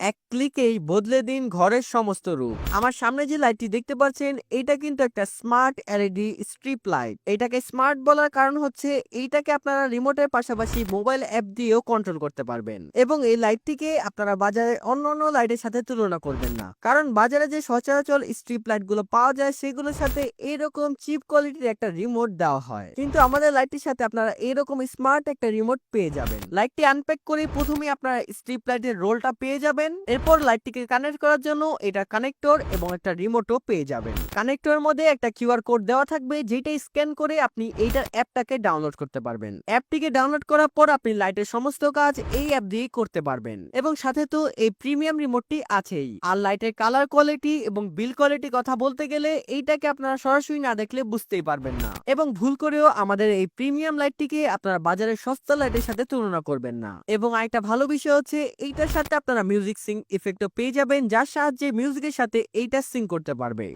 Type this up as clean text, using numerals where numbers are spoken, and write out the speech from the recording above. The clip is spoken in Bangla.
এক ক্লিকেই বদলে দিন ঘরের সমস্ত রূপ। আমার সামনে যে লাইটটি দেখতে পাচ্ছেন এটা কিন্তু একটা স্মার্ট এলইডি স্ট্রিপ লাইট। এটাকে স্মার্ট বলার কারণ হচ্ছে এইটাকে আপনারা রিমোটের পাশাপাশি মোবাইল অ্যাপ দিয়েও কন্ট্রোল করতে পারবেন এবং এই লাইটটিকে আপনারা বাজারে অন্যান্য লাইটের সাথে তুলনা করবেন না, কারণ বাজারে যে সচরাচর স্ট্রিপ লাইট গুলো পাওয়া যায় সেগুলোর সাথে এরকম চিপ কোয়ালিটির একটা রিমোট দেওয়া হয়, কিন্তু আমাদের লাইটটির সাথে আপনারা এরকম স্মার্ট একটা রিমোট পেয়ে যাবেন। লাইটটি আনপ্যাক করে প্রথমে আপনারা স্ট্রিপ লাইটের রোলটা পেয়ে যাবেন, এরপর লাইটটিকে কানেক্ট করার জন্য এটা কানেক্টর এবং একটা রিমোটও পেয়ে যাবেন। কানেক্টরের মধ্যে একটা কিউআর কোড দেওয়া থাকবে যেটা স্ক্যান করে আপনি এইটার অ্যাপটাকে ডাউনলোড করতে পারবেন। অ্যাপটিকে ডাউনলোড করার পর আপনি লাইটের সমস্ত কাজ এই অ্যাপ দিয়ে করতে পারবেন এবং সাথে তো এই প্রিমিয়াম রিমোটটি আছেই। আর লাইটের কালার কোয়ালিটি এবং বিল কোয়ালিটি কথা বলতে গেলে এইটাকে আপনারা সরাসরি না দেখলে বুঝতেই পারবেন না এবং ভুল করেও আমাদের এই প্রিমিয়াম লাইটটিকে আপনারা বাজারের সস্তা লাইটের সাথে তুলনা করবেন না। এবং আরেকটা ভালো বিষয় হচ্ছে এইটার সাথে আপনারা মিউজিক সিং ইফেক্টও পেয়ে যাবেন, যার সাহায্যে মিউজিকের সাথে এইটা সিং করতে পারবে।